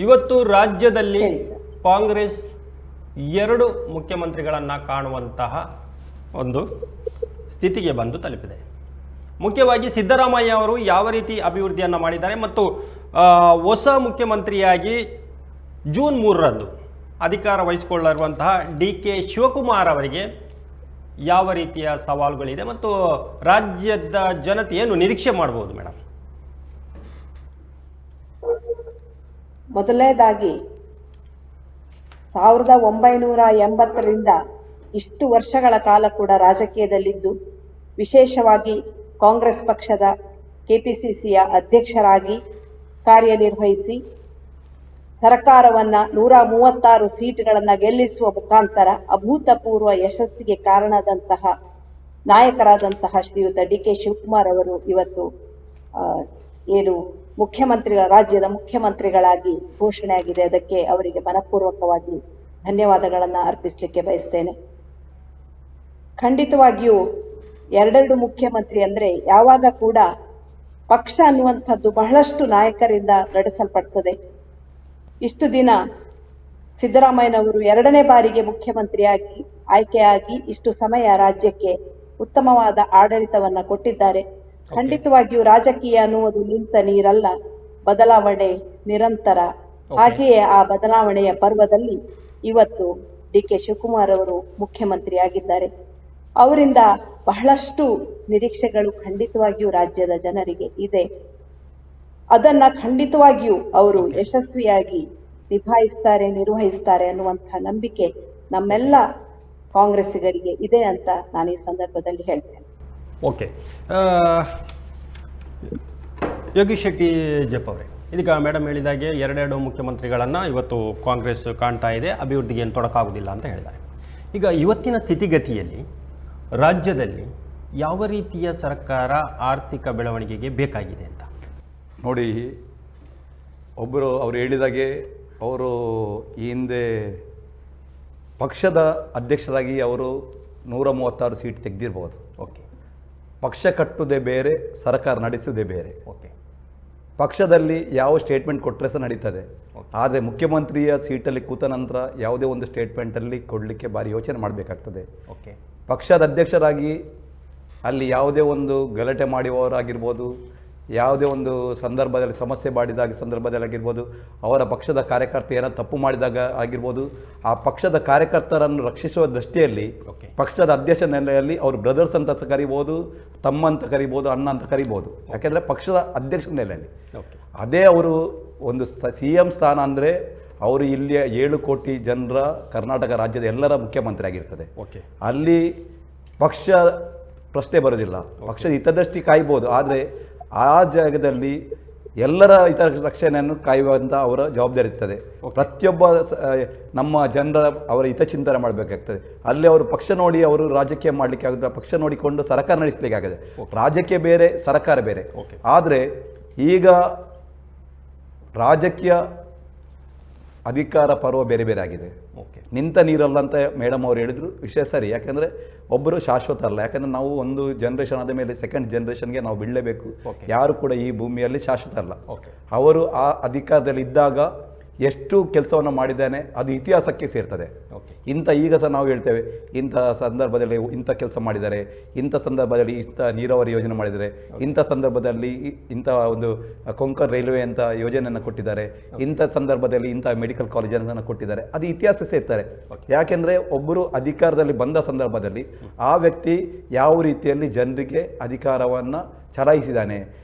ಇವತ್ತು ರಾಜ್ಯದಲ್ಲಿ ಹೇಳಿ ಸರ್. ಕಾಂಗ್ರೆಸ್ ಎರಡು ಮುಖ್ಯಮಂತ್ರಿಗಳನ್ನು ಕಾಣುವಂತಹ ಒಂದು ಸ್ಥಿತಿಗೆ ಬಂದು ತಲುಪಿದೆ. ಮುಖ್ಯವಾಗಿ ಸಿದ್ದರಾಮಯ್ಯ ಅವರು ಯಾವ ರೀತಿ ಅಭಿವೃದ್ಧಿಯನ್ನು ಮಾಡಿದ್ದಾರೆ ಮತ್ತು ಹೊಸ ಮುಖ್ಯಮಂತ್ರಿಯಾಗಿ ಜೂನ್ 3ರಂದು ಅಧಿಕಾರ ವಹಿಸಿಕೊಳ್ಳಿರುವಂತಹ DK ಶಿವಕುಮಾರ್ ಅವರಿಗೆ ಯಾವ ರೀತಿಯ ಸವಾಲುಗಳಿದೆ ಮತ್ತು ರಾಜ್ಯದ ಜನತೆ ಏನು ನಿರೀಕ್ಷೆ ಮಾಡಬಹುದು ಮೇಡಮ್? ಮೊದಲನೇದಾಗಿ 1980ರಿಂದ ಇಷ್ಟು ವರ್ಷಗಳ ಕಾಲ ಕೂಡ ರಾಜಕೀಯದಲ್ಲಿದ್ದು, ವಿಶೇಷವಾಗಿ ಕಾಂಗ್ರೆಸ್ ಪಕ್ಷದ KPCCಯ ಅಧ್ಯಕ್ಷರಾಗಿ ಕಾರ್ಯನಿರ್ವಹಿಸಿ ಸರ್ಕಾರವನ್ನು 136 ಸೀಟ್ಗಳನ್ನು ಗೆಲ್ಲಿಸುವ ಮುಖಾಂತರ ಅಭೂತಪೂರ್ವ ಯಶಸ್ಸಿಗೆ ಕಾರಣದಂತಹ ನಾಯಕರಾದಂತಹ ಶ್ರೀಯುತ DK ಶಿವಕುಮಾರ್ ಅವರು ಇವತ್ತು ಏನು ರಾಜ್ಯದ ಮುಖ್ಯಮಂತ್ರಿಗಳಾಗಿ ಘೋಷಣೆಯಾಗಿದೆ. ಅದಕ್ಕೆ ಅವರಿಗೆ ಮನಪೂರ್ವಕವಾಗಿ ಧನ್ಯವಾದಗಳನ್ನು ಅರ್ಪಿಸಲಿಕ್ಕೆ ಬಯಸ್ತೇನೆ. ಖಂಡಿತವಾಗಿಯೂ ಎರಡೆರಡು ಮುಖ್ಯಮಂತ್ರಿ ಅಂದರೆ ಯಾವಾಗ ಕೂಡ ಪಕ್ಷ ಅನ್ನುವಂಥದ್ದು ಬಹಳಷ್ಟು ನಾಯಕರಿಂದ ನಡೆಸಲ್ಪಡ್ತದೆ. ಇಷ್ಟು ದಿನ ಸಿದ್ದರಾಮಯ್ಯನವರು 2ನೇ ಬಾರಿಗೆ ಮುಖ್ಯಮಂತ್ರಿಯಾಗಿ ಆಯ್ಕೆಯಾಗಿ ಇಷ್ಟು ಸಮಯ ರಾಜ್ಯಕ್ಕೆ ಉತ್ತಮವಾದ ಆಡಳಿತವನ್ನ ಕೊಟ್ಟಿದ್ದಾರೆ. ಖಂಡಿತವಾಗಿಯೂ ರಾಜಕೀಯ ಅನ್ನುವುದು ನಿಂತ ನೀರಲ್ಲ, ಬದಲಾವಣೆ ನಿರಂತರ. ಹಾಗೆಯೇ ಆ ಬದಲಾವಣೆಯ ಪರ್ವದಲ್ಲಿ ಇವತ್ತು DK ಶಿವಕುಮಾರ್ ಅವರು ಮುಖ್ಯಮಂತ್ರಿಯಾಗಿದ್ದಾರೆ. ಅವರಿಂದ ಬಹಳಷ್ಟು ನಿರೀಕ್ಷೆಗಳು ಖಂಡಿತವಾಗಿಯೂ ರಾಜ್ಯದ ಜನರಿಗೆ ಇದೆ. ಅದನ್ನ ಖಂಡಿತವಾಗಿಯೂ ಅವರು ಯಶಸ್ವಿಯಾಗಿ ನಿರ್ವಹಿಸ್ತಾರೆ ಅನ್ನುವಂತಹ ನಂಬಿಕೆ ನಮ್ಮೆಲ್ಲ ಕಾಂಗ್ರೆಸ್ಸಿಗರಿಗೆ ಇದೆ ಅಂತ ನಾನು ಈ ಸಂದರ್ಭದಲ್ಲಿ ಹೇಳ್ತೇನೆ. ಓಕೆ, ಯೋಗೀಶ್ ಶೆಟ್ಟಿ ಜಪ್ ಅವರೇ, ಇದೀಗ ಮೇಡಮ್ ಹೇಳಿದಾಗೆ ಎರಡೆರಡು ಮುಖ್ಯಮಂತ್ರಿಗಳನ್ನು ಇವತ್ತು ಕಾಂಗ್ರೆಸ್ ಕಾಣ್ತಾ ಇದೆ, ಅಭಿವೃದ್ಧಿಗೆ ಏನು ತೊಡಕಾಗುವುದಿಲ್ಲ ಅಂತ ಹೇಳಿದ್ದಾರೆ. ಈಗ ಇವತ್ತಿನ ಸ್ಥಿತಿಗತಿಯಲ್ಲಿ ರಾಜ್ಯದಲ್ಲಿ ಯಾವ ರೀತಿಯ ಸರ್ಕಾರ ಆರ್ಥಿಕ ಬೆಳವಣಿಗೆಗೆ ಬೇಕಾಗಿದೆ ಅಂತ ನೋಡಿ, ಅವರು ಹೇಳಿದಾಗೆ ಅವರು ಈ ಹಿಂದೆ ಪಕ್ಷದ ಅಧ್ಯಕ್ಷರಾಗಿ ಅವರು 136 ಸೀಟ್ ತೆಗೆದಿರ್ಬೋದು. ಓಕೆ, ಪಕ್ಷ ಕಟ್ಟುವುದೇ ಬೇರೆ, ಸರ್ಕಾರ ನಡೆಸುವುದೇ ಬೇರೆ. ಓಕೆ, ಪಕ್ಷದಲ್ಲಿ ಯಾವ ಸ್ಟೇಟ್ಮೆಂಟ್ ಕೊಟ್ಟರೆ ಸಹ ನಡೀತದೆ. ಆದರೆ ಮುಖ್ಯಮಂತ್ರಿಯ ಸೀಟಲ್ಲಿ ಕೂತ ನಂತರ ಯಾವುದೇ ಒಂದು ಸ್ಟೇಟ್ಮೆಂಟಲ್ಲಿ ಕೊಡಲಿಕ್ಕೆ ಭಾರಿ ಯೋಚನೆ ಮಾಡಬೇಕಾಗ್ತದೆ. ಓಕೆ, ಪಕ್ಷದ ಅಧ್ಯಕ್ಷರಾಗಿ ಅಲ್ಲಿ ಯಾವುದೇ ಒಂದು ಗಲಾಟೆ ಮಾಡುವವರಾಗಿರ್ಬೋದು, ಯಾವುದೇ ಒಂದು ಸಂದರ್ಭದಲ್ಲಿ ಸಮಸ್ಯೆ ಮಾಡಿದಾಗ ಸಂದರ್ಭದಲ್ಲಿ ಆಗಿರ್ಬೋದು, ಅವರ ಪಕ್ಷದ ಕಾರ್ಯಕರ್ತ ಏನೋ ತಪ್ಪು ಮಾಡಿದಾಗ ಆಗಿರ್ಬೋದು, ಆ ಪಕ್ಷದ ಕಾರ್ಯಕರ್ತರನ್ನು ರಕ್ಷಿಸುವ ದೃಷ್ಟಿಯಲ್ಲಿ ಪಕ್ಷದ ಅಧ್ಯಕ್ಷ ನೆಲೆಯಲ್ಲಿ ಅವರು ಬ್ರದರ್ಸ್ ಅಂತ ಕರಿಬೋದು, ತಮ್ಮ ಅಂತ ಕರಿಬೋದು, ಅಣ್ಣ ಅಂತ ಕರಿಬೋದು. ಯಾಕೆಂದರೆ ಪಕ್ಷದ ಅಧ್ಯಕ್ಷ ನೆಲೆಯಲ್ಲಿ ಅದೇ ಅವರು ಒಂದು CM ಸ್ಥಾನ ಅಂದರೆ ಅವರು ಇಲ್ಲಿಯ 7 ಕೋಟಿ ಜನರ ಕರ್ನಾಟಕ ರಾಜ್ಯದ ಎಲ್ಲರ ಮುಖ್ಯಮಂತ್ರಿ ಆಗಿರ್ತದೆ. ಅಲ್ಲಿ ಪಕ್ಷ ಪ್ರಶ್ನೆ ಬರೋದಿಲ್ಲ. ಪಕ್ಷದ ಹಿತದೃಷ್ಟಿ ಕಾಯ್ಬೋದು, ಆದರೆ ಆ ಜಾಗದಲ್ಲಿ ಎಲ್ಲರ ಹಿತರಕ್ಷಣೆಯನ್ನು ಕಾಯುವಂಥ ಅವರ ಜವಾಬ್ದಾರಿ ಇರ್ತದೆ. ಪ್ರತಿಯೊಬ್ಬ ನಮ್ಮ ಜನರ ಅವರ ಹಿತಚಿಂತನೆ ಮಾಡಬೇಕಾಗ್ತದೆ. ಅಲ್ಲಿ ಅವರು ಪಕ್ಷ ನೋಡಿ ಅವರು ರಾಜಕೀಯ ಮಾಡಲಿಕ್ಕೆ ಆಗೋದಿಲ್ಲ, ಪಕ್ಷ ನೋಡಿಕೊಂಡು ಸರ್ಕಾರ ನಡೆಸಲಿಕ್ಕೆ ಆಗಿದೆ. ರಾಜಕೀಯ ಬೇರೆ, ಸರ್ಕಾರ ಬೇರೆ. ಆದರೆ ಈಗ ರಾಜಕೀಯ ಅಧಿಕಾರ ಪರ್ವ ಬೇರೆ ಬೇರೆ ಆಗಿದೆ. ನಿಂತ ನೀರಲ್ಲ ಅಂತ ಮೇಡಮ್ ಅವರು ಹೇಳಿದ್ರು, ವಿಷಯ ಸರಿ. ಯಾಕೆಂದರೆ ಒಬ್ಬರು ಶಾಶ್ವತ ಅಲ್ಲ. ಯಾಕೆಂದರೆ ನಾವು ಒಂದು ಜನ್ರೇಷನ್ ಆದ ಮೇಲೆ ಸೆಕೆಂಡ್ ಜನ್ರೇಷನ್ಗೆ ನಾವು ಬಿಡಲೇಬೇಕು. ಯಾರು ಕೂಡ ಈ ಭೂಮಿಯಲ್ಲಿ ಶಾಶ್ವತ ಅಲ್ಲ. ಅವರು ಆ ಅಧಿಕಾರದಲ್ಲಿ ಇದ್ದಾಗ ಎಷ್ಟು ಕೆಲಸವನ್ನು ಮಾಡಿದ್ದಾನೆ ಅದು ಇತಿಹಾಸಕ್ಕೆ ಸೇರ್ತದೆ. ಈಗ ಸಹ ನಾವು ಹೇಳ್ತೇವೆ, ಇಂಥ ಸಂದರ್ಭದಲ್ಲಿ ಇಂಥ ಕೆಲಸ ಮಾಡಿದ್ದಾರೆ, ಇಂಥ ಸಂದರ್ಭದಲ್ಲಿ ಇಂಥ ನೀರಾವರಿ ಯೋಜನೆ ಮಾಡಿದ್ದಾರೆ, ಇಂಥ ಸಂದರ್ಭದಲ್ಲಿ ಇಂಥ ಒಂದು ಕೊಂಕಣ್ ರೈಲ್ವೆ ಅಂತ ಯೋಜನೆಯನ್ನು ಕೊಟ್ಟಿದ್ದಾರೆ, ಇಂಥ ಸಂದರ್ಭದಲ್ಲಿ ಇಂಥ ಮೆಡಿಕಲ್ ಕಾಲೇಜನ್ನು ಕೊಟ್ಟಿದ್ದಾರೆ. ಅದು ಇತಿಹಾಸ ಸೇರ್ತಾರೆ. ಯಾಕೆಂದರೆ ಒಬ್ಬರು ಅಧಿಕಾರದಲ್ಲಿ ಬಂದ ಸಂದರ್ಭದಲ್ಲಿ ಆ ವ್ಯಕ್ತಿ ಯಾವ ರೀತಿಯಲ್ಲಿ ಜನರಿಗೆ ಅಧಿಕಾರವನ್ನು ಚಲಾಯಿಸಿದ್ದಾನೆ,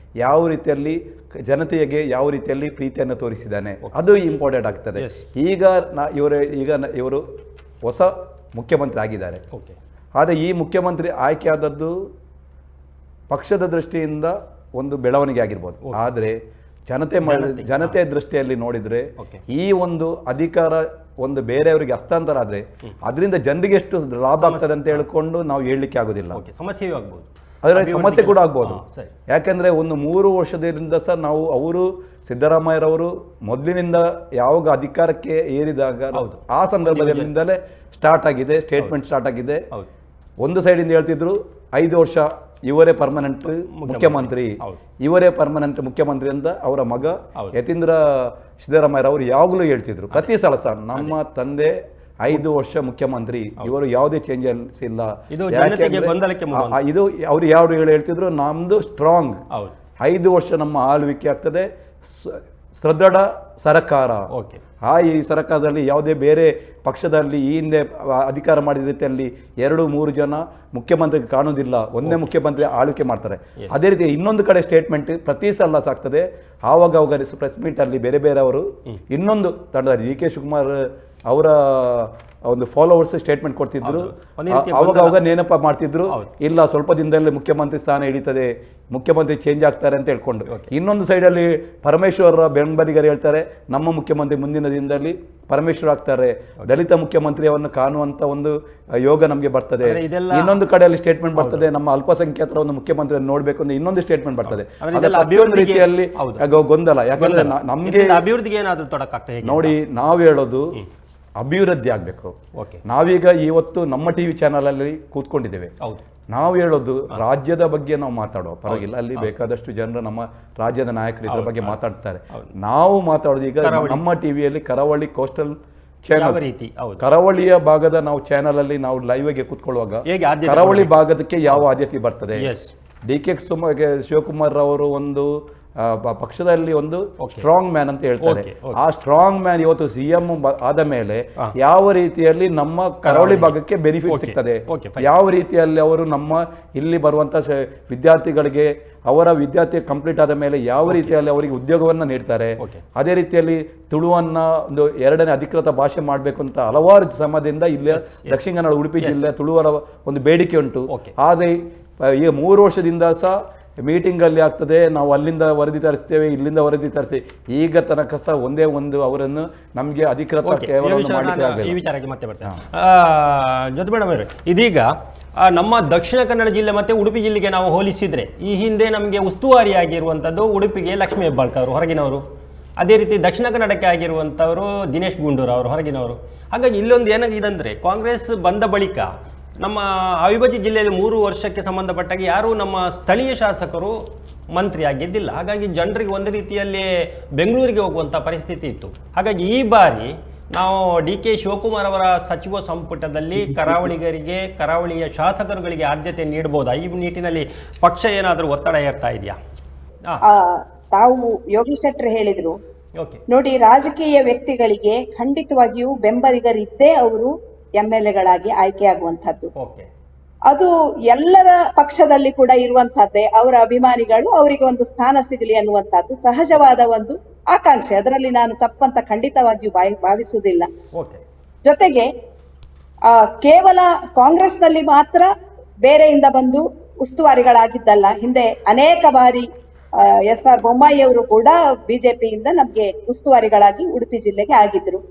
ಯಾವ ರೀತಿಯಲ್ಲಿ ಜನತೆಗೆ ಯಾವ ರೀತಿಯಲ್ಲಿ ಪ್ರೀತಿಯನ್ನು ತೋರಿಸಿದ್ದಾನೆ, ಅದು ಇಂಪಾರ್ಟೆಂಟ್ ಆಗ್ತದೆ. ಈಗ ಇವರು ಹೊಸ ಮುಖ್ಯಮಂತ್ರಿ ಆಗಿದ್ದಾರೆ. ಆದರೆ ಈ ಮುಖ್ಯಮಂತ್ರಿ ಆಯ್ಕೆ ಆದದ್ದು ಪಕ್ಷದ ದೃಷ್ಟಿಯಿಂದ ಒಂದು ಬೆಳವಣಿಗೆ ಆಗಿರ್ಬೋದು. ಆದರೆ ಜನತೆ ದೃಷ್ಟಿಯಲ್ಲಿ ನೋಡಿದರೆ ಈ ಒಂದು ಅಧಿಕಾರ ಒಂದು ಬೇರೆಯವರಿಗೆ ಹಸ್ತಾಂತರ ಆದರೆ ಅದರಿಂದ ಜನರಿಗೆ ಎಷ್ಟು ಲಾಭ ಆಗ್ತದೆ ಅಂತ ಹೇಳ್ಕೊಂಡು ನಾವು ಹೇಳಲಿಕ್ಕೆ ಆಗೋದಿಲ್ಲ. ಸಮಸ್ಯೆಯೂ ಆಗ್ಬೋದು, ಅದರಲ್ಲಿ ಸಮಸ್ಯೆ ಕೂಡ ಆಗ್ಬೋದು. ಯಾಕೆಂದರೆ ಒಂದು 3 ವರ್ಷದಿಂದ ಸಹ ನಾವು ಅವರು ಸಿದ್ದರಾಮಯ್ಯರವರು ಮೊದಲಿನಿಂದ ಯಾವಾಗ ಅಧಿಕಾರಕ್ಕೆ ಏರಿದಾಗ ಆ ಸಂದರ್ಭದಿಂದಲೇ ಸ್ಟಾರ್ಟ್ ಆಗಿದೆ, ಸ್ಟೇಟ್ಮೆಂಟ್ ಸ್ಟಾರ್ಟ್ ಆಗಿದೆ. ಒಂದು ಸೈಡಿಂದ ಹೇಳ್ತಿದ್ರು 5 ವರ್ಷ ಇವರೇ ಪರ್ಮನೆಂಟ್ ಮುಖ್ಯಮಂತ್ರಿ, ಹೌದು. ಇವರೇ ಪರ್ಮನೆಂಟ್ ಮುಖ್ಯಮಂತ್ರಿ ಅಂತ ಅವರ ಮಗ ಯತೀಂದ್ರ ಸಿದ್ದರಾಮಯ್ಯ ಅವರು ಯಾವಾಗಲೂ ಹೇಳ್ತಿದ್ರು ಪ್ರತಿ ಸಲ. ಸರ್, ನಮ್ಮ ತಂದೆ 5 ವರ್ಷ ಮುಖ್ಯಮಂತ್ರಿ, ಇವರು ಯಾವುದೇ ಚೇಂಜಸ್ ಇಲ್ಲ. ಇದು ಜನತೆಗೆ ಗೊಂದಲಕ್ಕೆ ಇದು ಅವ್ರು ಯಾವ ಹೇಳ್ತಿದ್ರು, ನಮ್ದು ಸ್ಟ್ರಾಂಗ್, ಹೌದು, 5 ವರ್ಷ ನಮ್ಮ ಆಳ್ವಿಕೆ ಆಗ್ತದೆ, ಸದೃಢ ಸರ್ಕಾರ. ಈ ಸರ್ಕಾರದಲ್ಲಿ ಯಾವುದೇ ಬೇರೆ ಪಕ್ಷದಲ್ಲಿ ಈ ಹಿಂದೆ ಅಧಿಕಾರ ಮಾಡಿದ ರೀತಿಯಲ್ಲಿ 2-3 ಜನ ಮುಖ್ಯಮಂತ್ರಿ ಕಾಣುವುದಿಲ್ಲ, ಒಂದೇ ಮುಖ್ಯಮಂತ್ರಿ ಆಳ್ವಿಕೆ ಮಾಡ್ತಾರೆ. ಅದೇ ರೀತಿ ಇನ್ನೊಂದು ಕಡೆ ಸ್ಟೇಟ್ಮೆಂಟ್ ಪ್ರತಿ ಸಲ ಸಾಕ್ತದೆ. ಆವಾಗ ಅವಾಗ ಪ್ರೆಸ್ ಮೀಟ್ ಅಲ್ಲಿ ಬೇರೆ ಬೇರೆಯವರು ಇನ್ನೊಂದು ತಂಡ ಡಿ ಕೆ ಶಿವಕುಮಾರ್ ಅವರ ಒಂದು ಫಾಲೋವರ್ಸ್ ಸ್ಟೇಟ್ಮೆಂಟ್ ಕೊಡ್ತಿದ್ರು, ಅವಾಗ ನೆನಪ ಮಾಡ್ತಿದ್ರು, ಇಲ್ಲ ಸ್ವಲ್ಪ ದಿನದಲ್ಲಿ ಮುಖ್ಯಮಂತ್ರಿ ಸ್ಥಾನ ಹಿಡಿತದೆ, ಮುಖ್ಯಮಂತ್ರಿ ಚೇಂಜ್ ಆಗ್ತಾರೆ ಅಂತ ಹೇಳ್ಕೊಂಡು. ಇನ್ನೊಂದು ಸೈಡಲ್ಲಿ ಪರಮೇಶ್ವರ್ ಬೆಂಬಲಿಗರು ಹೇಳ್ತಾರೆ, ನಮ್ಮ ಮುಖ್ಯಮಂತ್ರಿ ಮುಂದಿನ ದಿನದಲ್ಲಿ ಪರಮೇಶ್ವರ್ ಆಗ್ತಾರೆ, ದಲಿತ ಮುಖ್ಯಮಂತ್ರಿಯನ್ನು ಕಾಣುವಂತ ಒಂದು ಯೋಗ ನಮಗೆ ಬರ್ತದೆ. ಇನ್ನೊಂದು ಕಡೆಯಲ್ಲಿ ಸ್ಟೇಟ್ಮೆಂಟ್ ಬರ್ತದೆ, ನಮ್ಮ ಅಲ್ಪಸಂಖ್ಯಾತರ ಒಂದು ಮುಖ್ಯಮಂತ್ರಿಯನ್ನು ನೋಡ್ಬೇಕು ಅಂತ ಇನ್ನೊಂದು ಸ್ಟೇಟ್ಮೆಂಟ್ ಬರ್ತದೆ. ಪ್ರತಿಯೊಂದು ರೀತಿಯಲ್ಲಿ ಗೊಂದಲ. ಯಾಕಂದ್ರೆ ನಮ್ಗೆ ಅಭಿವೃದ್ಧಿಗೆ ಏನಾದ್ರು ತೊಡಕಾಗ್ತದೆ ನೋಡಿ, ನಾವು ಹೇಳೋದು ಅಭಿವೃದ್ಧಿ ಆಗಬೇಕು. ನಾವೀಗ ಇವತ್ತು ನಮ್ಮ ಟಿವಿ ಚಾನಲ್ ಅಲ್ಲಿ ಕೂತ್ಕೊಂಡಿದ್ದೇವೆ, ನಾವು ಹೇಳೋದು ರಾಜ್ಯದ ಬಗ್ಗೆ ನಾವು ಮಾತಾಡುವ ಪರವಾಗಿಲ್ಲ, ಅಲ್ಲಿ ಬೇಕಾದಷ್ಟು ಜನರು ನಮ್ಮ ರಾಜ್ಯದ ನಾಯಕರು ಇದ್ರ ಬಗ್ಗೆ ಮಾತಾಡ್ತಾರೆ. ನಾವು ಮಾತಾಡೋದು ಈಗ ನಮ್ಮ ಟಿವಿಯಲ್ಲಿ ಕರಾವಳಿ ಕೋಸ್ಟಲ್ ಚಾನಲ್, ಕರಾವಳಿಯ ಭಾಗದ ನಾವು ಚಾನಲ್ ಅಲ್ಲಿ ನಾವು ಲೈವ್ ಗೆ ಕೂತ್ಕೊಳ್ಳುವಾಗ ಕರಾವಳಿ ಭಾಗದಕ್ಕೆ ಯಾವ ಆದ್ಯತೆ ಬರ್ತದೆ. ಡಿ ಕೆ ಶಿವಕುಮಾರ್ ಅವರು ಒಂದು ಪಕ್ಷದಲ್ಲಿ ಒಂದು ಸ್ಟ್ರಾಂಗ್ ಮ್ಯಾನ್ ಅಂತ ಹೇಳ್ತಾರೆ. ಆ ಸ್ಟ್ರಾಂಗ್ ಮ್ಯಾನ್ ಇವತ್ತು ಸಿಎಂ ಆದ ಮೇಲೆ ಯಾವ ರೀತಿಯಲ್ಲಿ ನಮ್ಮ ಕರಾವಳಿ ಭಾಗಕ್ಕೆ ಬೆನಿಫಿಟ್ ಸಿಗ್ತದೆ, ಯಾವ ರೀತಿಯಲ್ಲಿ ಅವರು ನಮ್ಮ ಇಲ್ಲಿ ಬರುವಂತ ವಿದ್ಯಾರ್ಥಿಗಳಿಗೆ ಅವರ ವಿದ್ಯಾರ್ಥಿ ಕಂಪ್ಲೀಟ್ ಆದ ಮೇಲೆ ಯಾವ ರೀತಿಯಲ್ಲಿ ಅವರಿಗೆ ಉದ್ಯೋಗವನ್ನ ನೀಡ್ತಾರೆ, ಅದೇ ರೀತಿಯಲ್ಲಿ ತುಳುವನ್ನ ಒಂದು 2ನೇ ಅಧಿಕೃತ ಭಾಷೆ ಮಾಡಬೇಕು ಅಂತ ಹಲವಾರು ಸಮಯದಿಂದ ಇಲ್ಲಿ ದಕ್ಷಿಣ ಕನ್ನಡ ಉಡುಪಿ ಜಿಲ್ಲೆ ತುಳುವರ ಒಂದು ಬೇಡಿಕೆ ಉಂಟು. ಆದರೆ ಈಗ 3 ವರ್ಷದಿಂದ ಸಹ ಮೀಟಿಂಗ್ ಅಲ್ಲಿ ಆಗ್ತದೆ, ನಾವು ಅಲ್ಲಿಂದ ವರದಿ ತರಿಸ್ತೇವೆ, ಇಲ್ಲಿಂದ ವರದಿ ತರಿಸಿ, ಈಗ ತನಕ ಸಹ ಒಂದೇ ಒಂದು ಅವರನ್ನು ನಮಗೆ ಅಧಿಕೃತ ಈ ವಿಚಾರಕ್ಕೆ ಮತ್ತೆ ಬರ್ತೇನೆ. ಜೊತೆ ಮೇಡಮ್ ಅವರೇ, ಇದೀಗ ನಮ್ಮ ದಕ್ಷಿಣ ಕನ್ನಡ ಜಿಲ್ಲೆ ಮತ್ತೆ ಉಡುಪಿ ಜಿಲ್ಲೆಗೆ ನಾವು ಹೋಲಿಸಿದ್ರೆ ಈ ಹಿಂದೆ ನಮಗೆ ಉಸ್ತುವಾರಿಯಾಗಿರುವಂಥದ್ದು ಉಡುಪಿಗೆ ಲಕ್ಷ್ಮೀ ಹೆಬ್ಬಾಳ್ಕರ್ ಅವರು ಹೊರಗಿನವರು, ಅದೇ ರೀತಿ ದಕ್ಷಿಣ ಕನ್ನಡಕ್ಕೆ ಆಗಿರುವಂಥವರು ದಿನೇಶ್ ಗುಂಡೂರಾವ್ ಅವರು ಹೊರಗಿನವರು. ಹಾಗಾಗಿ ಇಲ್ಲೊಂದು ಏನಾಗಿದೆ ಅಂದರೆ ಕಾಂಗ್ರೆಸ್ ಬಂದ ಬಳಿಕ ನಮ್ಮ ಅವಿಭಜಿತ ಜಿಲ್ಲೆಯಲ್ಲಿ 3 ವರ್ಷಕ್ಕೆ ಸಂಬಂಧಪಟ್ಟಾಗ ಯಾರೂ ನಮ್ಮ ಸ್ಥಳೀಯ ಶಾಸಕರು ಮಂತ್ರಿ ಆಗಿದ್ದಿಲ್ಲ. ಹಾಗಾಗಿ ಜನರಿಗೆ ಒಂದು ರೀತಿಯಲ್ಲಿ ಬೆಂಗಳೂರಿಗೆ ಹೋಗುವಂಥ ಪರಿಸ್ಥಿತಿ ಇತ್ತು. ಹಾಗಾಗಿ ಈ ಬಾರಿ ನಾವು ಡಿ ಕೆ ಶಿವಕುಮಾರ್ ಅವರ ಸಚಿವ ಸಂಪುಟದಲ್ಲಿ ಕರಾವಳಿಗರಿಗೆ, ಕರಾವಳಿಯ ಶಾಸಕರುಗಳಿಗೆ ಆದ್ಯತೆ ನೀಡಬಹುದಾ? ಈ ನಿಟ್ಟಿನಲ್ಲಿ ಪಕ್ಷ ಏನಾದರೂ ಒತ್ತಡ ಏರ್ತಾ ಇದೆಯಾ? ತಾವು ಯೋಗೀಶ್ ಶೆಟ್ಟರ್ ಹೇಳಿದ್ರು ನೋಡಿ, ರಾಜಕೀಯ ವ್ಯಕ್ತಿಗಳಿಗೆ ಖಂಡಿತವಾಗಿಯೂ ಬೆಂಬಲಿಗರಿದ್ದೇ ಅವರು MLA-ಗಳಾಗಿ ಆಯ್ಕೆಯಾಗುವಂತಹದ್ದು. ಅದು ಎಲ್ಲರ ಪಕ್ಷದಲ್ಲಿ ಕೂಡ ಇರುವಂತಹದ್ದೇ. ಅವರ ಅಭಿಮಾನಿಗಳು ಅವರಿಗೆ ಒಂದು ಸ್ಥಾನ ಸಿಗಲಿ ಅನ್ನುವಂಥದ್ದು ಸಹಜವಾದ ಒಂದು ಆಕಾಂಕ್ಷೆ. ಅದರಲ್ಲಿ ನಾನು ತಪ್ಪಂತ ಖಂಡಿತವಾಗಿಯೂ ಭಾವಿಸುವುದಿಲ್ಲ. ಜೊತೆಗೆ ಕೇವಲ ಕಾಂಗ್ರೆಸ್ನಲ್ಲಿ ಮಾತ್ರ ಬೇರೆಯಿಂದ ಬಂದು ಉಸ್ತುವಾರಿಗಳಾಗಿದ್ದಲ್ಲ, ಹಿಂದೆ ಅನೇಕ ಬಾರಿ SR ಬೊಮ್ಮಾಯಿ ಅವರು ಕೂಡ ಬಿಜೆಪಿಯಿಂದ ನಮ್ಗೆ ಉಸ್ತುವಾರಿಗಳಾಗಿ ಉಡುಪಿ ಜಿಲ್ಲೆಗೆ ಆಗಿದ್ರು.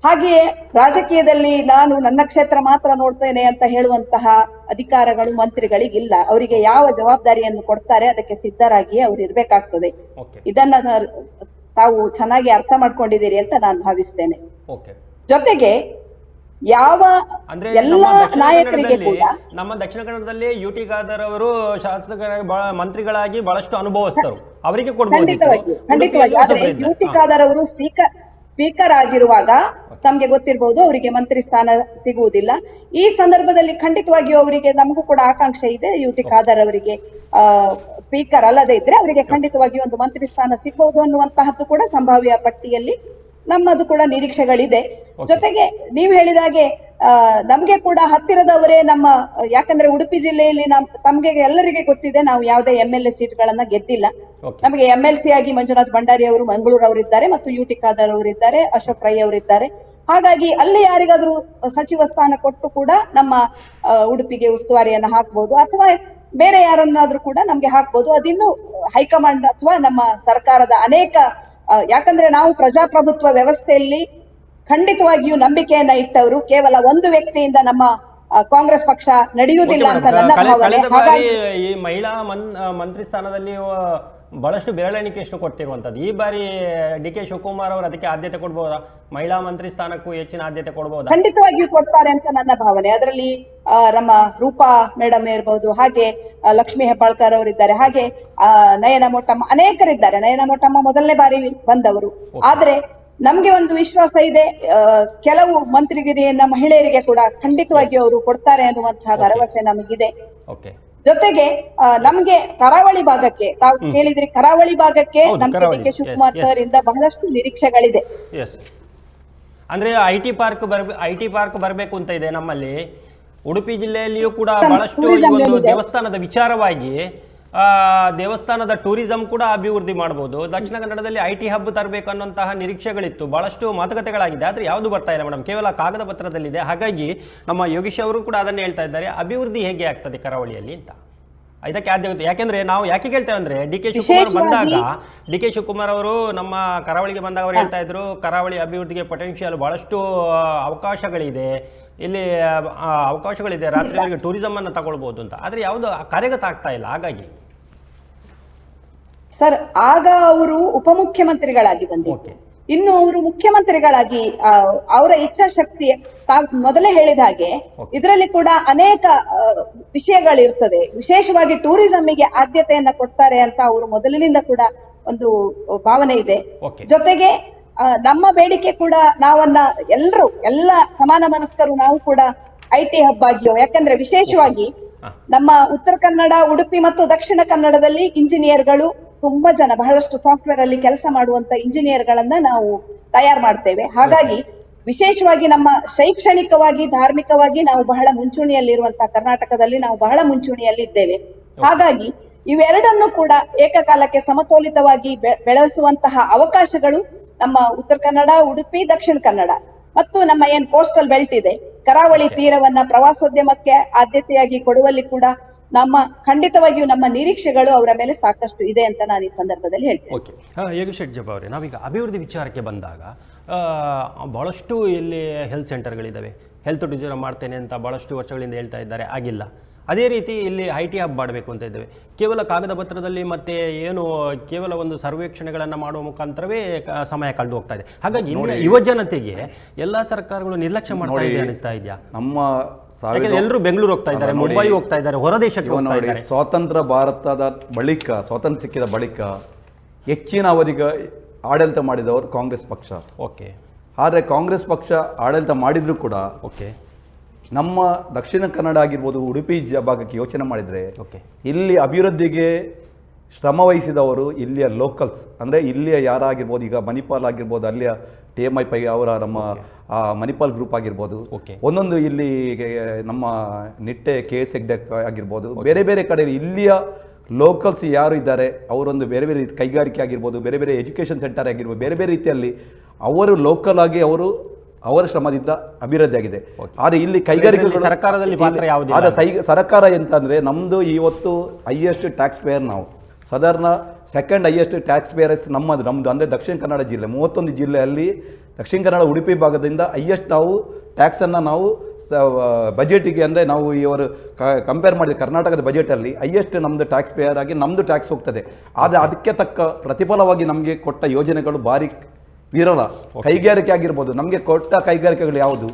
ಹಾಗೆಯೇ ರಾಜಕೀಯದಲ್ಲಿ ನಾನು ನನ್ನ ಕ್ಷೇತ್ರ ಮಾತ್ರ ನೋಡ್ತೇನೆ ಅಂತ ಹೇಳುವಂತಹ ಅಧಿಕಾರಗಳು ಮಂತ್ರಿಗಳಿಗಿಲ್ಲ. ಅವರಿಗೆ ಯಾವ ಜವಾಬ್ದಾರಿಯನ್ನು ಕೊಡ್ತಾರೆ ಅದಕ್ಕೆ ಸಿದ್ಧರಾಗಿಯೇ ಅವ್ರು ಇರ್ಬೇಕಾಗ್ತದೆ. ಇದನ್ನ ತಾವು ಚೆನ್ನಾಗಿ ಅರ್ಥ ಮಾಡ್ಕೊಂಡಿದ್ದೀರಿ ಅಂತ ನಾನು ಭಾವಿಸ್ತೇನೆ. ಜೊತೆಗೆ ಯಾವ ಎಲ್ಲ ನಾಯಕರಿಗೆ ಕೂಡ ನಮ್ಮ ದಕ್ಷಿಣ ಕನ್ನಡದಲ್ಲಿ ಯುಟಿ ಖಾದರ್ ಅವರು ಶಾಸಕರಾಗಿ ಮಂತ್ರಿಗಳಾಗಿ ಬಹಳಷ್ಟು ಅನುಭವಸ್ಥರು, ಅವರಿಗೆ ಖಂಡಿತವಾಗಿ. ಆದ್ರೆ ಯುಟಿ ಖಾದರ್ ಅವರು ಸ್ಪೀಕರ್ ಆಗಿರುವಾಗ ತಮ್ಗೆ ಗೊತ್ತಿರಬಹುದು ಅವರಿಗೆ ಮಂತ್ರಿ ಸ್ಥಾನ ಸಿಗುವುದಿಲ್ಲ. ಈ ಸಂದರ್ಭದಲ್ಲಿ ಖಂಡಿತವಾಗಿಯೂ ಅವರಿಗೆ, ನಮಗೂ ಕೂಡ ಆಕಾಂಕ್ಷೆ ಇದೆ, ಯುಟಿ ಖಾದರ್ ಅವರಿಗೆ ಸ್ಪೀಕರ್ ಅಲ್ಲದೆ ಇದ್ರೆ ಅವರಿಗೆ ಖಂಡಿತವಾಗಿಯೂ ಒಂದು ಮಂತ್ರಿ ಸ್ಥಾನ ಸಿಗಬಹುದು ಅನ್ನುವಂತಹದ್ದು ಕೂಡ ಸಂಭಾವ್ಯ ಪಟ್ಟಿಯಲ್ಲಿ ನಮ್ಮದು ಕೂಡ ನಿರೀಕ್ಷೆಗಳಿದೆ. ಜೊತೆಗೆ ನೀವು ಹೇಳಿದಾಗೆ ನಮ್ಗೆ ಕೂಡ ಹತ್ತಿರದವರೇ ನಮ್ಮ, ಯಾಕಂದ್ರೆ ಉಡುಪಿ ಜಿಲ್ಲೆಯಲ್ಲಿ ತಮ್ಗೆ ಎಲ್ಲರಿಗೆ ಗೊತ್ತಿದೆ ನಾವು ಯಾವುದೇ MLA ಸೀಟ್ಗಳನ್ನ ಗೆದ್ದಿಲ್ಲ. ನಮಗೆ MLC ಆಗಿ ಮಂಜುನಾಥ್ ಭಂಡಾರಿ ಅವರು ಮಂಗಳೂರು ಅವರಿದ್ದಾರೆ ಮತ್ತು ಯುಟಿ ಖಾದರ್ ಅವರಿದ್ದಾರೆ, ಅಶೋಕ್ ರೈ ಅವರಿದ್ದಾರೆ. ಹಾಗಾಗಿ ಅಲ್ಲಿ ಯಾರಿಗಾದ್ರೂ ಸಚಿವ ಸ್ಥಾನ ಕೊಟ್ಟು ಕೂಡ ನಮ್ಮ ಉಡುಪಿಗೆ ಉಸ್ತುವಾರಿಯನ್ನ ಹಾಕ್ಬಹುದು, ಅಥವಾ ಬೇರೆ ಯಾರನ್ನಾದ್ರೂ ಕೂಡ ನಮ್ಗೆ ಹಾಕ್ಬಹುದು. ಅದಿನ್ನು ಹೈಕಮಾಂಡ್ ಅಥವಾ ನಮ್ಮ ಸರ್ಕಾರದ ಅನೇಕ, ಯಾಕಂದ್ರೆ ನಾವು ಪ್ರಜಾಪ್ರಭುತ್ವ ವ್ಯವಸ್ಥೆಯಲ್ಲಿ ಖಂಡಿತವಾಗಿಯೂ ನಂಬಿಕೆಯನ್ನ ಇಟ್ಟವರು. ಕೇವಲ ಒಂದು ವ್ಯಕ್ತಿಯಿಂದ ನಮ್ಮ ಕಾಂಗ್ರೆಸ್ ಪಕ್ಷ ನಡೆಯುವುದಿಲ್ಲ ಅಂತ ನನ್ನ ಭಾವನೆ. ಈ ಮಹಿಳಾ ಮಂತ್ರಿ ಸ್ಥಾನದಲ್ಲಿ ಬಹಳಷ್ಟು ಬೆರಳೆಣಿಕೆಯಷ್ಟು ಕೊಟ್ಟಿರುವಂಥದ್ದು. ಈ ಬಾರಿ ಡಿ ಕೆ ಶಿವಕುಮಾರ್ ಅವರು ಅದಕ್ಕೆ ಆದ್ಯತೆ ಕೊಡ್ಬೋದಾ? ಮಹಿಳಾ ಮಂತ್ರಿ ಸ್ಥಾನಕ್ಕೂ ಹೆಚ್ಚಿನ ಆದ್ಯತೆ ಕೊಡ್ಬೋದಾ? ಖಂಡಿತವಾಗಿಯೂ ಕೊಡ್ತಾರೆ ಅಂತ ನನ್ನ ಭಾವನೆ. ಅದರಲ್ಲಿ ನಮ್ಮ ರೂಪಾ ಮೇಡಮ್ ಇರ್ಬೋದು, ಹಾಗೆ ಲಕ್ಷ್ಮೀ ಹೆಬ್ಬಾಳ್ಕರ್ ಅವರಿದ್ದಾರೆ, ಹಾಗೆ ನಯನ ಮೊಟ್ಟಮ್ಮ, ಅನೇಕರಿದ್ದಾರೆ. ನಯನ ಮೊಟ್ಟಮ್ಮ ಮೊದಲನೇ ಬಾರಿ ಬಂದವರು. ಆದ್ರೆ ನಮ್ಗೆ ಒಂದು ವಿಶ್ವಾಸ ಇದೆ, ಕೆಲವು ಮಂತ್ರಿಗಿರಿಯನ್ನ ಮಹಿಳೆಯರಿಗೆ ಕೂಡ ಖಂಡಿತವಾಗಿಯೂ ಅವರು ಕೊಡ್ತಾರೆ ಅನ್ನುವಂತಹ ಭರವಸೆ ನಮಗಿದೆ. ಜೊತೆಗೆ ನಮ್ಗೆ ಕರಾವಳಿ ಭಾಗಕ್ಕೆ, ತಾವು ಹೇಳಿದ್ರಿ, ಕರಾವಳಿ ಭಾಗಕ್ಕೆ ನಮ್ಗೆ ಡಿ ಕೆ ಶಿವಕುಮಾರ್ ಸರ್ ಇಂದ ಬಹಳಷ್ಟು ನಿರೀಕ್ಷೆಗಳಿದೆ. ಅಂದ್ರೆ ಐಟಿ ಪಾರ್ಕ್ ಬರಬೇಕು ಅಂತ ಇದೆ ನಮ್ಮಲ್ಲಿ. ಉಡುಪಿ ಜಿಲ್ಲೆಯಲ್ಲಿಯೂ ಕೂಡ ಬಹಳಷ್ಟು ಒಂದು ದೇವಸ್ಥಾನದ ವಿಚಾರವಾಗಿ ದೇವಸ್ಥಾನದ ಟೂರಿಸಂ ಕೂಡ ಅಭಿವೃದ್ಧಿ ಮಾಡಬಹುದು. ದಕ್ಷಿಣ ಕನ್ನಡದಲ್ಲಿ ಐಟಿ ಹಬ್ ತರಬೇಕು ಅನ್ನುವಂತಹ ನಿರೀಕ್ಷೆಗಳಿತ್ತು, ಬಹಳಷ್ಟು ಮಾತುಕತೆಗಳಾಗಿದೆ. ಆದರೆ ಯಾವುದು ಬರ್ತಾ ಇಲ್ಲ ಮೇಡಮ್, ಕೇವಲ ಕಾಗದ ಪತ್ರದಲ್ಲಿದೆ. ಹಾಗಾಗಿ ನಮ್ಮ ಯೋಗೀಶ್ ಅವರು ಕೂಡ ಅದನ್ನೇ ಹೇಳ್ತಾ ಇದ್ದಾರೆ, ಅಭಿವೃದ್ಧಿ ಹೇಗೆ ಆಗ್ತದೆ ಕರಾವಳಿಯಲ್ಲಿ ಅಂತ. ಇದಕ್ಕೆ ಆದ್ಯತೆ. ಯಾಕೆಂದ್ರೆ ನಾವು ಯಾಕೆ ಹೇಳ್ತೇವೆ ಅಂದ್ರೆ, ಡಿ ಕೆ ಶಿವಕುಮಾರ್ ಅವರು ನಮ್ಮ ಕರಾವಳಿಗೆ ಬಂದಾಗ ಅವರು ಹೇಳ್ತಾ ಇದ್ರು, ಕರಾವಳಿ ಅಭಿವೃದ್ಧಿಗೆ ಪೊಟೆನ್ಷಿಯಲ್ ಬಹಳಷ್ಟು ಅವಕಾಶಗಳಿದೆ, ಇಲ್ಲಿ ಅವಕಾಶಗಳಿದೆ, ರಾತ್ರಿಗಳಿಗೆ ಟೂರಿಸಂ ಅನ್ನು ತಗೊಳ್ಬಹುದು ಅಂತ. ಆದ್ರೆ ಯಾವುದು ಕಾರ್ಯಗತ ಆಗ್ತಾ ಇಲ್ಲ. ಹಾಗಾಗಿ ಸರ್, ಆಗ ಅವರು ಉಪಮುಖ್ಯಮಂತ್ರಿಗಳಾಗಿ ಬಂದಿದ್ದಾರೆ. ಇನ್ನು ಅವರು ಮುಖ್ಯಮಂತ್ರಿಗಳಾಗಿ ಅವರ ಇಚ್ಛಾಶಕ್ತಿ, ತಾವು ಮೊದಲೇ ಹೇಳಿದ ಹಾಗೆ ಇದರಲ್ಲಿ ಕೂಡ ಅನೇಕ ವಿಷಯಗಳಿರ್ತದೆ. ವಿಶೇಷವಾಗಿ ಟೂರಿಸಂಗೆ ಆದ್ಯತೆಯನ್ನ ಕೊಡ್ತಾರೆ ಅಂತ ಅವರು ಮೊದಲಿನಿಂದ ಕೂಡ ಒಂದು ಭಾವನೆ ಇದೆ. ಜೊತೆಗೆ ನಮ್ಮ ಬೇಡಿಕೆ ಕೂಡ ಎಲ್ಲ ಸಮಾನ ಮನಸ್ಕರು ನಾವು ಕೂಡ ಐಟಿ ಹಬ್ ಆಗಿಯೋ, ಯಾಕಂದ್ರೆ ವಿಶೇಷವಾಗಿ ನಮ್ಮ ಉತ್ತರ ಕನ್ನಡ, ಉಡುಪಿ ಮತ್ತು ದಕ್ಷಿಣ ಕನ್ನಡದಲ್ಲಿ ಇಂಜಿನಿಯರ್ಗಳು ತುಂಬಾ ಜನ, ಬಹಳಷ್ಟು ಸಾಫ್ಟ್ವೇರ್ ಅಲ್ಲಿ ಕೆಲಸ ಮಾಡುವಂತ ಇಂಜಿನಿಯರ್ಗಳನ್ನ ನಾವು ತಯಾರು ಮಾಡ್ತೇವೆ. ಹಾಗಾಗಿ ವಿಶೇಷವಾಗಿ ನಮ್ಮ ಶೈಕ್ಷಣಿಕವಾಗಿ, ಧಾರ್ಮಿಕವಾಗಿ ನಾವು ಬಹಳ ಮುಂಚೂಣಿಯಲ್ಲಿರುವಂತಹ ಕರ್ನಾಟಕದಲ್ಲಿ ನಾವು ಬಹಳ ಮುಂಚೂಣಿಯಲ್ಲಿದ್ದೇವೆ. ಹಾಗಾಗಿ ಇವೆರಡನ್ನು ಕೂಡ ಏಕಕಾಲಕ್ಕೆ ಸಮತೋಲಿತವಾಗಿ ಬೆಳೆಸುವಂತಹ ಅವಕಾಶಗಳು ನಮ್ಮ ಉತ್ತರ ಕನ್ನಡ, ಉಡುಪಿ, ದಕ್ಷಿಣ ಕನ್ನಡ ಮತ್ತು ನಮ್ಮ ಏನ್ ಕೋಸ್ಟಲ್ ಬೆಲ್ಟ್ ಇದೆ, ಕರಾವಳಿ ತೀರವನ್ನ ಪ್ರವಾಸೋದ್ಯಮಕ್ಕೆ ಆದ್ಯತೆಯಾಗಿ ಕೊಡುವಲ್ಲಿ ಕೂಡ ಖಂಡಿತವಾಗಿಯೂ ನಮ್ಮ ನಿರೀಕ್ಷೆಗಳು ಅವರ ಮೇಲೆ ಸಾಕಷ್ಟು ಇದೆ ಅಂತ ನಾನು ಈ ಸಂದರ್ಭದಲ್ಲಿ ಹೇಳ್ತೇನೆ. ಯೋಗೀಶ್ ಶೆಟ್ಟಿ ಅವರೇ, ನಾವೀಗ ಅಭಿವೃದ್ಧಿ ವಿಚಾರಕ್ಕೆ ಬಂದಾಗ ಬಹಳಷ್ಟು ಇಲ್ಲಿ ಹೆಲ್ತ್ ಸೆಂಟರ್ಗಳಿದ್ದಾವೆ. ಹೆಲ್ತ್ ಟೂರಿಸಂ ಮಾಡ್ತೇನೆ ಅಂತ ಬಹಳಷ್ಟು ವರ್ಷಗಳಿಂದ ಹೇಳ್ತಾ ಇದ್ದಾರೆ, ಆಗಿಲ್ಲ. ಅದೇ ರೀತಿ ಇಲ್ಲಿ ಐಟಿ ಹಬ್ ಮಾಡಬೇಕು ಅಂತ ಇದ್ದೇವೆ. ಕೇವಲ ಕಾಗದ ಪತ್ರದಲ್ಲಿ ಮತ್ತೆ ಏನು ಕೇವಲ ಒಂದು ಸರ್ವೇಕ್ಷಣೆಗಳನ್ನು ಮಾಡುವ ಮುಖಾಂತರವೇ ಸಮಯ ಕಳೆದು ಹೋಗ್ತಾ ಇದೆ. ಹಾಗಾಗಿ ಯುವ ಜನತೆಗೆ ಎಲ್ಲ ಸರ್ಕಾರಗಳು ನಿರ್ಲಕ್ಷ್ಯ ಮಾಡ್ತಾ ಇದೆ ಅನಿಸ್ತಾ ಇದೆಯಾ? ಎಲ್ಲರೂ ಬೆಂಗಳೂರು ಹೋಗ್ತಾ ಇದ್ದಾರೆ, ಮುಂಬೈ ಹೋಗ್ತಾ ಇದ್ದಾರೆ, ಹೊರದೇಶಕ್ಕೆ ಹೋಗ್ತಾ ಇದ್ದಾರೆ. ಸ್ವಾತಂತ್ರ್ಯ ಭಾರತದ ಬಳಿಕ, ಸ್ವಾತಂತ್ರ್ಯ ಸಿಕ್ಕಿದ ಬಳಿಕ ಹೆಚ್ಚಿನ ಅವಧಿಗೆ ಆಡಳಿತ ಮಾಡಿದವರು ಕಾಂಗ್ರೆಸ್ ಪಕ್ಷ. ಆದರೆ ಕಾಂಗ್ರೆಸ್ ಪಕ್ಷ ಆಡಳಿತ ಮಾಡಿದ್ರು ಕೂಡ ನಮ್ಮ ದಕ್ಷಿಣ ಕನ್ನಡ ಆಗಿರ್ಬೋದು, ಉಡುಪಿ ಭಾಗಕ್ಕೆ ಯೋಚನೆ ಮಾಡಿದರೆ ಇಲ್ಲಿ ಅಭಿವೃದ್ಧಿಗೆ ಶ್ರಮ ವಹಿಸಿದವರು ಇಲ್ಲಿಯ ಲೋಕಲ್ಸ್, ಅಂದರೆ ಇಲ್ಲಿಯ ಯಾರಾಗಿರ್ಬೋದು, ಈಗ ಮಣಿಪಾಲ್ ಆಗಿರ್ಬೋದು, ಅಲ್ಲಿಯ TMI ಅವರ ನಮ್ಮ ಮಣಿಪಾಲ್ ಗ್ರೂಪ್ ಆಗಿರ್ಬೋದು, ಒಂದೊಂದು ಇಲ್ಲಿ ನಮ್ಮ ನಿಟ್ಟೆ KS ಹೆಗ್ಡೆ ಆಗಿರ್ಬೋದು, ಬೇರೆ ಬೇರೆ ಕಡೆ ಇಲ್ಲಿಯ ಲೋಕಲ್ಸ್ ಯಾರು ಇದ್ದಾರೆ ಅವರೊಂದು ಬೇರೆ ಬೇರೆ ಕೈಗಾರಿಕೆ ಆಗಿರ್ಬೋದು, ಬೇರೆ ಬೇರೆ ಎಜುಕೇಷನ್ ಸೆಂಟರ್ ಆಗಿರ್ಬೋದು, ಬೇರೆ ಬೇರೆ ರೀತಿಯಲ್ಲಿ ಅವರು ಲೋಕಲ್ ಆಗಿ ಅವರ ಶ್ರಮದಿಂದ ಅಭಿವೃದ್ಧಿ ಆಗಿದೆ. ಆದರೆ ಇಲ್ಲಿ ಕೈಗಾರಿಕೆಗಳು ಸರ್ಕಾರದಲ್ಲಿ ಪಾತ್ರ ಯಾವುದು? ಆದರೆ ಸರ್ಕಾರ ಎಂತಂದರೆ ನಮ್ಮದು ಇವತ್ತು ಹೈಯೆಸ್ಟ್ ಟ್ಯಾಕ್ಸ್ ಪೇಯರ್, ನಾವು ಸಾಧಾರಣ ಸೆಕೆಂಡ್ ಹೈಯೆಸ್ಟ್ ಟ್ಯಾಕ್ಸ್ ಪೇಯರ್ಸ್ ನಮ್ಮದು ಅಂದರೆ ದಕ್ಷಿಣ ಕನ್ನಡ ಜಿಲ್ಲೆ. 31 ಜಿಲ್ಲೆಯಲ್ಲಿ ದಕ್ಷಿಣ ಕನ್ನಡ, ಉಡುಪಿ ಭಾಗದಿಂದ ಹೈಯೆಸ್ಟ್ ನಾವು ಟ್ಯಾಕ್ಸನ್ನು ನಾವು ಬಜೆಟಿಗೆ, ಅಂದರೆ ನಾವು ಇವರು ಕಂಪೇರ್ ಮಾಡಿದ ಕರ್ನಾಟಕದ ಬಜೆಟಲ್ಲಿ ಹೈಯೆಸ್ಟ್ ನಮ್ಮದು ಟ್ಯಾಕ್ಸ್ ಪೇಯರ್ ಆಗಿ ನಮ್ಮದು ಟ್ಯಾಕ್ಸ್ ಹೋಗ್ತದೆ. ಆದರೆ ಅದಕ್ಕೆ ತಕ್ಕ ಪ್ರತಿಫಲವಾಗಿ ನಮಗೆ ಕೊಟ್ಟ ಯೋಜನೆಗಳು ಭಾರಿ ವಿರಳ. ಕೈಗಾರಿಕೆ ಆಗಿರ್ಬೋದು, ನಮಗೆ ಕೊಟ್ಟ ಕೈಗಾರಿಕೆಗಳು ಯಾವುದು?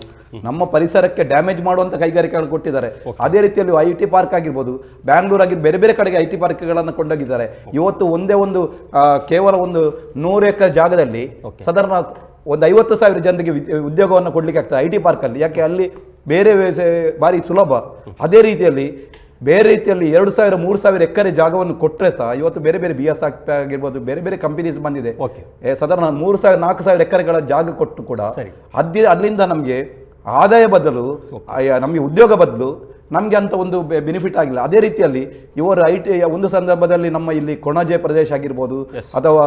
ನಮ್ಮ ಪರಿಸರಕ್ಕೆ ಡ್ಯಾಮೇಜ್ ಮಾಡುವಂಥ ಕೈಗಾರಿಕೆಗಳು ಕೊಟ್ಟಿದ್ದಾರೆ. ಅದೇ ರೀತಿಯಲ್ಲಿ IT ಪಾರ್ಕ್ ಆಗಿರ್ಬೋದು, ಬ್ಯಾಂಗ್ಳೂರ್ ಆಗಿ ಬೇರೆ ಬೇರೆ ಕಡೆಗೆ IT ಪಾರ್ಕ್ಗಳನ್ನು ಕೊಂಡೋಗಿದ್ದಾರೆ. ಇವತ್ತು ಒಂದೇ ಒಂದು ಕೇವಲ ಒಂದು 100 ಎಕರೆ ಜಾಗದಲ್ಲಿ ಸಾಧಾರಣ ಒಂದು 50,000 ಜನರಿಗೆ ಉದ್ಯೋಗವನ್ನು ಕೊಡಲಿಕ್ಕೆ ಆಗ್ತದೆ IT ಪಾರ್ಕಲ್ಲಿ. ಯಾಕೆ? ಅಲ್ಲಿ ಬೇರೆ ಭಾರಿ ಸುಲಭ. ಅದೇ ರೀತಿಯಲ್ಲಿ ಬೇರೆ ರೀತಿಯಲ್ಲಿ 2,000-3,000 ಎಕರೆ ಜಾಗವನ್ನು ಕೊಟ್ಟರೆ ಸಹ ಇವತ್ತು ಬೇರೆ ಬೇರೆ BS ಆಗಿರ್ಬೋದು, ಬೇರೆ ಬೇರೆ ಕಂಪನೀಸ್ ಬಂದಿದೆ. ಸಾಧಾರಣ 3,000-4,000 ಎಕರೆಗಳ ಜಾಗ ಕೊಟ್ಟು ಕೂಡ ಅಲ್ಲಿಂದ ನಮಗೆ ಆದಾಯ ಬದಲು, ನಮಗೆ ಉದ್ಯೋಗ ಬದಲು ನಮಗೆ ಅಂತ ಒಂದು ಬೆನಿಫಿಟ್ ಆಗಿಲ್ಲ. ಅದೇ ರೀತಿಯಲ್ಲಿ ಇವರು ಒಂದು ಸಂದರ್ಭದಲ್ಲಿ ನಮ್ಮ ಇಲ್ಲಿ ಕೊಣಾಜೆ ಪ್ರದೇಶ ಆಗಿರ್ಬೋದು, ಅಥವಾ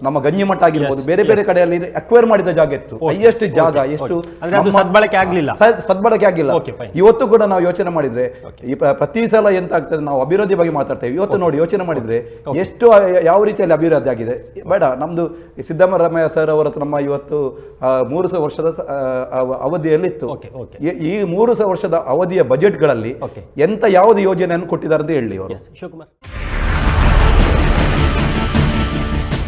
ನಮ್ಮ ಗಂಜಿಮಠ ಆಗಿರ್ಬೋದು, ಬೇರೆ ಬೇರೆ ಕಡೆಯಲ್ಲಿ ಅಕ್ವೈರ್ ಮಾಡಿದ ಜಾಗ ಇತ್ತು. ಹೈಯೆಸ್ಟ್ ಜಾಗ ಎಷ್ಟು ಸದ್ಬಳಕೆ ಆಗಲಿಲ್ಲ. ಇವತ್ತು ಕೂಡ ನಾವು ಯೋಚನೆ ಮಾಡಿದ್ರೆ ಈ ಪ್ರತಿ ಸಲ ಎಂತ ಆಗ್ತದೆ, ನಾವು ಅಭಿವೃದ್ಧಿ ಬಗ್ಗೆ ಮಾತಾಡ್ತೇವೆ. ಇವತ್ತು ನೋಡಿ ಯೋಚನೆ ಮಾಡಿದ್ರೆ ಎಷ್ಟು ಯಾವ ರೀತಿಯಲ್ಲಿ ಅಭಿವೃದ್ಧಿ ಆಗಿದೆ. ಬೇಡ, ನಮ್ದು ಸಿದ್ದರಾಮಯ್ಯ ಸರ್ ಅವರ ನಮ್ಮ ಇವತ್ತು 3 ವರ್ಷದ ಅವಧಿಯಲ್ಲಿತ್ತು. ಈ 3 ವರ್ಷದ ಅವಧಿಯ ಬಜೆಟ್ಗಳಲ್ಲಿ ಎಂತ ಯಾವುದು ಯೋಜನೆಯನ್ನು ಕೊಟ್ಟಿದ್ದಾರೆ ಅಂತ ಹೇಳಿ ಅವರು. ಶಿವಕುಮಾರ್.